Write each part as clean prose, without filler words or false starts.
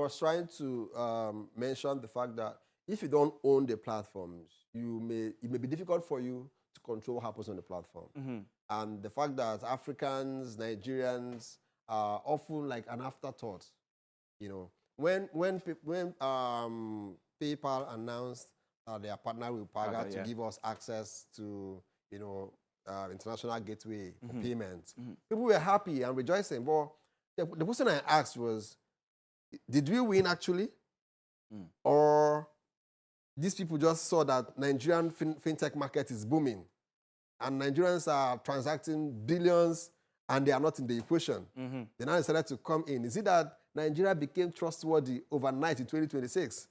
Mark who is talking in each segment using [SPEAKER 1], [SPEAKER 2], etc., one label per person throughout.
[SPEAKER 1] was trying to mention the fact that if you don't own the platforms, it may be difficult for you to control what happens on the platform. And the fact that Africans, Nigerians are often like an afterthought. You know, when PayPal announced that they are partnering with Paga to give us access to, international gateway for payments, people were happy and rejoicing. But the question I asked was, did we win actually? Or these people just saw that Nigerian fintech market is booming and Nigerians are transacting billions and they are not in the equation. They now decided to come in. Is it that Nigeria became trustworthy overnight in 2026?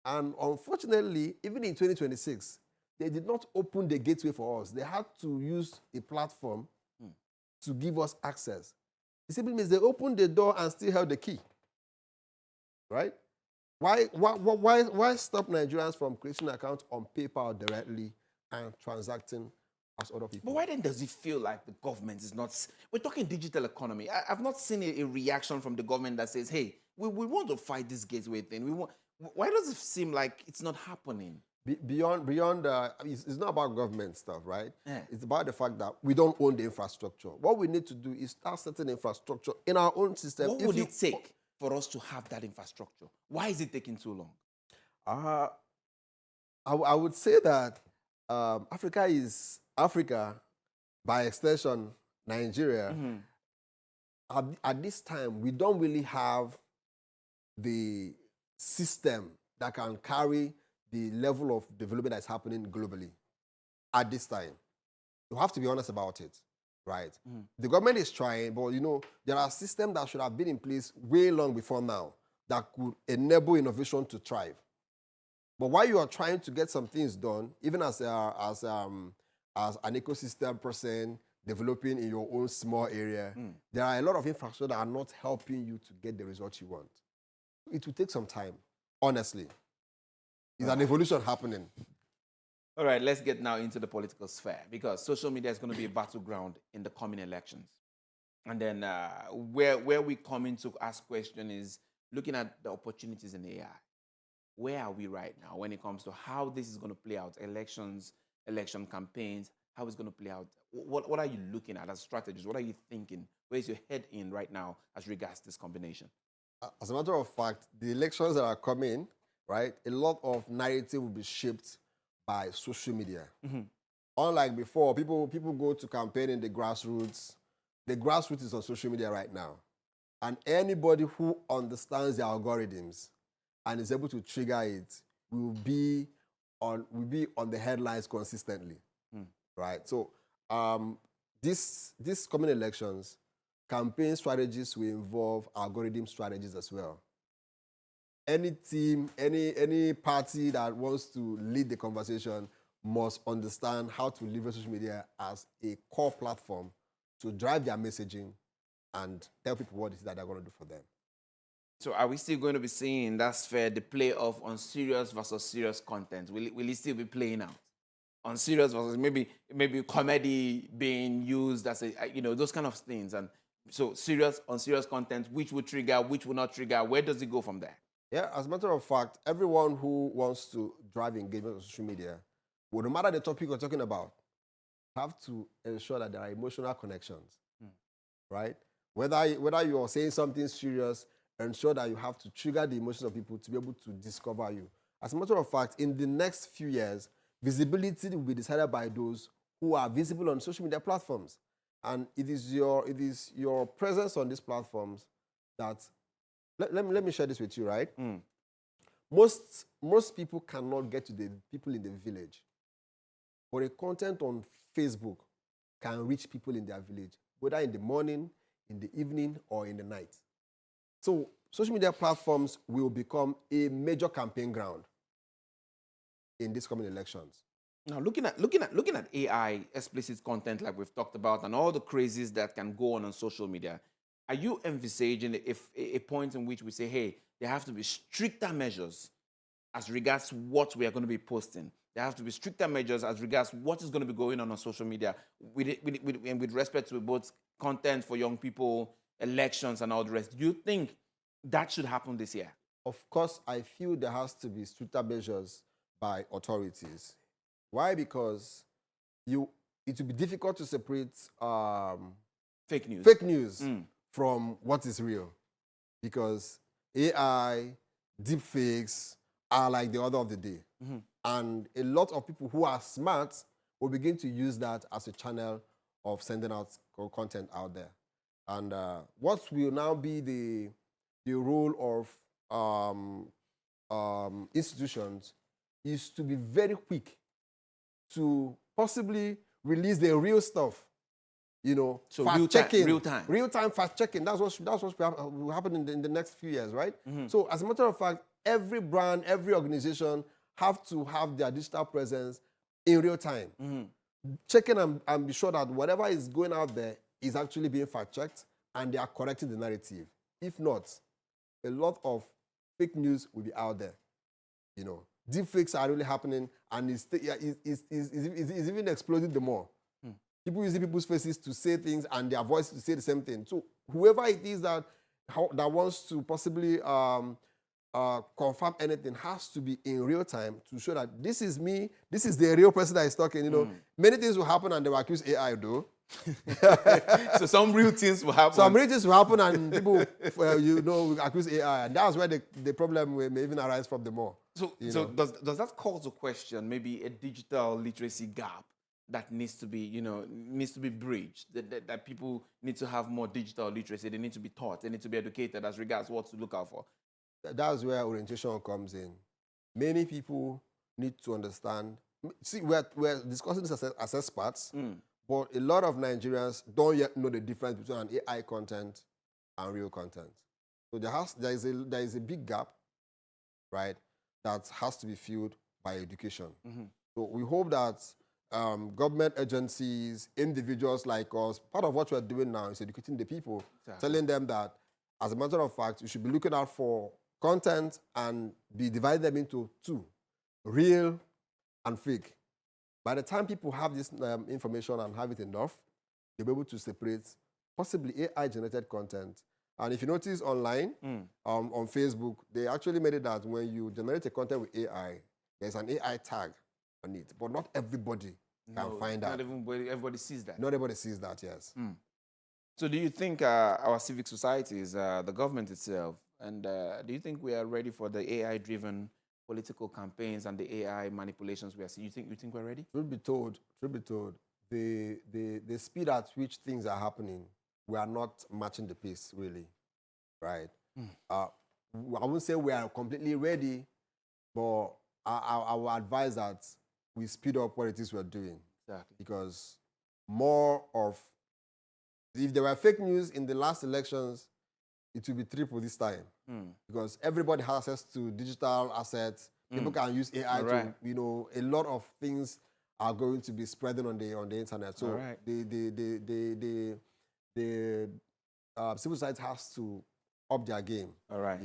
[SPEAKER 1] And unfortunately, even in 2026, they did not open the gateway for us. They had to use a platform to give us access. It simply means they opened the door and still held the key. Right? Why stop Nigerians from creating an account on PayPal directly and transacting as other people?
[SPEAKER 2] But why then does it feel like the government is not... We're talking digital economy. I've not seen a reaction from the government that says, hey, we want to fight this gateway thing. Why does it seem like it's not happening?
[SPEAKER 1] Beyond it's not about government stuff, right? Yeah. It's about the fact that we don't own the infrastructure. What we need to do is start setting infrastructure in our own system.
[SPEAKER 2] What would it take for us to have that infrastructure? Why is it taking too long?
[SPEAKER 1] I would say that Africa, by extension, Nigeria, at this time, we don't really have the system that can carry the level of development that's happening globally at this time. You have to be honest about it, right? The government is trying, but there are systems that should have been in place way long before now that could enable innovation to thrive. But while you are trying to get some things done, even as an ecosystem person developing in your own small area, there are a lot of infrastructure that are not helping you to get the results you want. It will take some time, honestly. It's an evolution happening.
[SPEAKER 2] All right, let's get now into the political sphere, because social media is going to be a battleground in the coming elections. And then where we come in to ask question is looking at the opportunities in AI. Where are we right now when it comes to how this is going to play out? Elections, election campaigns, how it's going to play out. What are you looking at as strategies? What are you thinking? Where is your head in right now as regards this combination?
[SPEAKER 1] As a matter of fact, the elections that are coming, right, a lot of narrative will be shaped by social media. Unlike before, people go to campaign in the grassroots. The grassroots is on social media right now. And anybody who understands the algorithms and is able to trigger it will be on the headlines consistently, right? So this coming elections, campaign strategies will involve algorithm strategies as well. Any team, any party that wants to lead the conversation must understand how to leverage social media as a core platform to drive their messaging and tell people what it is that they're going to do for them.
[SPEAKER 2] So are we still going to be seeing, that's fair, the play of on serious versus serious content? Will it still be playing out? On serious versus maybe comedy being used as those kind of things. And so on serious content, which will trigger, which will not trigger, where does it go from there?
[SPEAKER 1] Yeah, as a matter of fact, everyone who wants to drive engagement on social media, well, no matter the topic we're talking about, have to ensure that there are emotional connections, right? Whether you're saying something serious, ensure that you have to trigger the emotions of people to be able to discover you. As a matter of fact, in the next few years, visibility will be decided by those who are visible on social media platforms. And it is your presence on these platforms that, let me share this with you, right? Most people cannot get to the people in the village. But a content on Facebook can reach people in their village, whether in the morning, in the evening, or in the night. So social media platforms will become a major campaign ground in these coming elections.
[SPEAKER 2] Now, looking at AI, explicit content like we've talked about, and all the crazes that can go on social media, are you envisaging a point in which we say, hey, there have to be stricter measures as regards what we are going to be posting? There have to be stricter measures as regards what is going to be going on social media with respect to both content for young people, elections, and all the rest. Do you think that should happen this year?
[SPEAKER 1] Of course, I feel there has to be stricter measures by authorities. Why? Because it will be difficult to separate
[SPEAKER 2] fake news
[SPEAKER 1] from what is real. Because AI, deepfakes are like the order of the day. And a lot of people who are smart will begin to use that as a channel of sending out content out there. And what will now be the role of institutions is to be very quick to possibly release the real stuff.
[SPEAKER 2] So
[SPEAKER 1] fact-checking.
[SPEAKER 2] Real-time
[SPEAKER 1] fact-checking. That's what will happen in the next few years, right? So as a matter of fact, every brand, every organization have to have their digital presence in real time. Checking and be sure that whatever is going out there is actually being fact-checked and they are correcting the narrative. If not, a lot of fake news will be out there. Deepfakes are really happening and it's even exploding the more. People using people's faces to say things and their voice to say the same thing. So whoever it is that wants to possibly confirm anything has to be in real time to show that this is me, this is the real person that is talking. Many things will happen and they will accuse AI though.
[SPEAKER 2] So some real things will happen.
[SPEAKER 1] Some real things will happen and people, will accuse AI. And that's where the problem may even arise from the more.
[SPEAKER 2] So does that call to question maybe a digital literacy gap that needs to be bridged? That people need to have more digital literacy. They need to be taught. They need to be educated as regards what to look out for.
[SPEAKER 1] That's where orientation comes in. Many people need to understand. See, we're discussing this as experts, but a lot of Nigerians don't yet know the difference between an AI content and real content. So there is a big gap, right, that has to be filled by education. So we hope that government agencies, individuals like us, part of what we're doing now is educating the people, telling them that, as a matter of fact, you should be looking out for content and be dividing them into two, real and fake. By the time people have this information and have it enough, they'll be able to separate possibly AI-generated content. And if you notice online, on Facebook, they actually made it that when you generate a content with AI, there's an AI tag on it. But not everybody can find that.
[SPEAKER 2] Not everybody sees that.
[SPEAKER 1] Not everybody sees that, yes.
[SPEAKER 2] So do you think our civic societies, the government itself, and do you think we are ready for the AI-driven political campaigns and the AI manipulations we are seeing? You think we're ready?
[SPEAKER 1] Truth be told, the speed at which things are happening, we are not matching the pace, really, right? I wouldn't say we are completely ready, but I will advise that we speed up what it is we're doing.
[SPEAKER 2] Exactly.
[SPEAKER 1] Because more of, if there were fake news in the last elections, it will be triple this time. Because everybody has access to digital assets. People can use AI to, a lot of things are going to be spreading on the internet. So the civil society has to up their game.
[SPEAKER 2] All right.